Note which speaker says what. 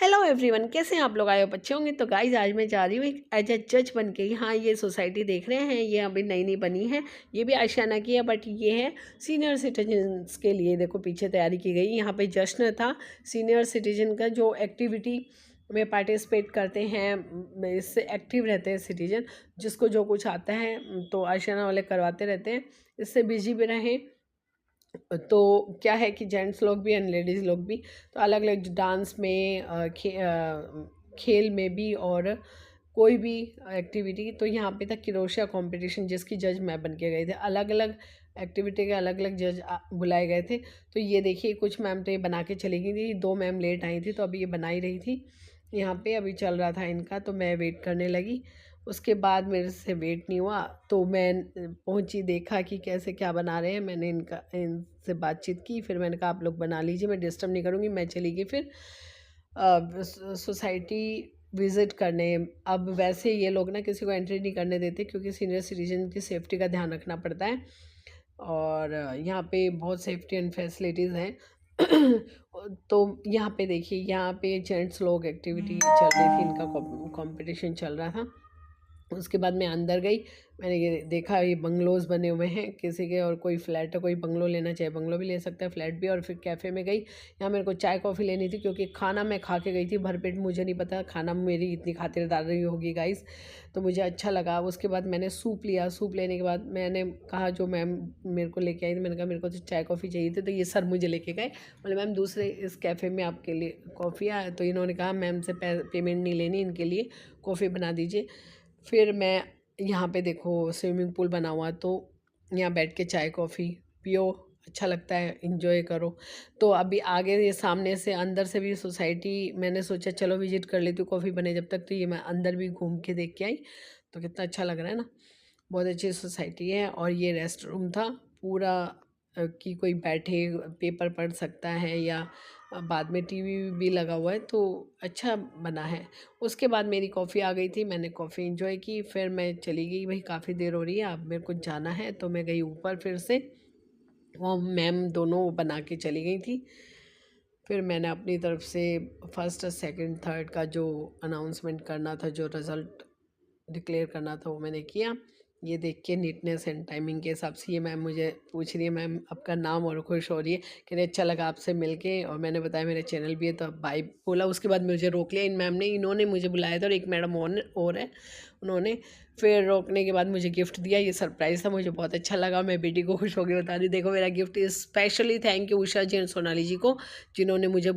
Speaker 1: Hello everyone, कैसे हैं आप लोग? आए हो बच्चे होंगे। तो गाइज आज मैं जा रही हूँ एक एज ए जज बन के। हाँ, ये सोसाइटी देख रहे हैं, ये अभी नई नई बनी है। ये भी आशियाना की है, बट ये है सीनियर सिटीजन्स के लिए। देखो पीछे तैयारी की गई। यहाँ पे जश्न था सीनियर सिटीजन का, जो एक्टिविटी में पार्टिसिपेट करते हैं, इससे एक्टिव रहते हैं सिटीजन। जिसको जो कुछ आता है तो आशियाना वाले करवाते रहते हैं, इससे बिजी भी रहें। तो क्या है कि जेंट्स लोग भी एंड लेडीज़ लोग भी, तो अलग अलग डांस में, खेल में भी, और कोई भी एक्टिविटी। तो यहाँ पे था किरोशिया कंपटीशन, जिसकी जज मैं बन के गए थे। अलग अलग एक्टिविटी के अलग अलग जज बुलाए गए थे। तो ये देखिए, कुछ मैम तो ये बना के चली गई थी, 2 मैम लेट आई थी, तो अभी ये बना ही रही थी। यहाँ पे अभी चल रहा था इनका, तो मैं वेट करने लगी। उसके बाद मेरे से वेट नहीं हुआ, तो मैं पहुंची, देखा कि कैसे क्या बना रहे हैं। मैंने इनसे बातचीत की, फिर मैंने कहा आप लोग बना लीजिए, मैं डिस्टर्ब नहीं करूँगी। मैं चली गई फिर सोसाइटी विज़िट करने। अब वैसे ये लोग ना किसी को एंट्री नहीं करने देते, क्योंकि सीनियर सिटीजन की सेफ्टी का ध्यान रखना पड़ता है। और यहाँ पे बहुत सेफ्टी एंड फैसिलिटीज़ हैं। तो यहाँ पे देखिए, यहाँ पे जेंट्स लोग एक्टिविटी चल रही थी, इनका कंपटीशन चल रहा था। उसके बाद मैं अंदर गई, मैंने ये देखा ये बंगलोज़ बने हुए हैं किसी के, और कोई फ्लैट है, कोई बंगलो लेना चाहे बंगलो भी ले सकता है, फ्लैट भी। और फिर कैफ़े में गई, यहाँ मेरे को चाय कॉफ़ी लेनी थी, क्योंकि खाना मैं खा के गई थी भरपेट। मुझे नहीं पता खाना मेरी इतनी खातिरदारी होगी गाइस, तो मुझे अच्छा लगा। उसके बाद मैंने सूप लिया। सूप लेने के बाद मैंने कहा, जो मैम मेरे को लेके आई थी, मैंने कहा मेरे को तो चाय कॉफ़ी चाहिए थी। तो ये सर मुझे लेके गए, बोले मैम दूसरे इस कैफ़े में आपके लिए कॉफ़ी है। तो इन्होंने कहा मैम से पेमेंट नहीं लेनी, इनके लिए कॉफ़ी बना दीजिए। फिर मैं यहाँ पे देखो स्विमिंग पूल बना हुआ, तो यहाँ बैठ के चाय कॉफ़ी पियो, अच्छा लगता है, इंजॉय करो। तो अभी आगे ये सामने से अंदर से भी सोसाइटी, मैंने सोचा चलो विजिट कर लेती हूँ कॉफ़ी बने जब तक। तो ये मैं अंदर भी घूम के देख के आई, तो कितना अच्छा लग रहा है ना। बहुत अच्छी सोसाइटी है। और ये रेस्ट रूम था पूरा, कि कोई बैठे पेपर पढ़ सकता है, या बाद में टीवी भी लगा हुआ है, तो अच्छा बना है। उसके बाद मेरी कॉफ़ी आ गई थी, मैंने कॉफ़ी इंजॉय की, फिर मैं चली गई। भाई काफ़ी देर हो रही है, अब मेरे को जाना है, तो मैं गई ऊपर फिर से। वो मैम दोनों बना के चली गई थी। फिर मैंने अपनी तरफ से फर्स्ट, सेकंड, थर्ड का जो अनाउंसमेंट करना था, जो रिज़ल्ट डिक्लेयर करना था, वो मैंने किया। ये देख के नीटनेस एंड टाइमिंग के हिसाब से ये मैम मुझे पूछ रही है, मैम आपका नाम, और खुश हो रही है कि नहीं अच्छा लगा आपसे मिलके। और मैंने बताया मेरा चैनल भी है, तो अब बाय बोला। उसके बाद मुझे रोक लिया इन मैम ने, इन्होंने मुझे बुलाया था, और एक मैडम और है, उन्होंने फिर रोकने के बाद मुझे गिफ्ट दिया। ये सरप्राइज़ था, मुझे बहुत अच्छा लगा। मैं बेटी को खुश होकर बता दी, देखो मेरा gift. Specially thank you Usha ji and Sonali ji को, जिन्होंने मुझे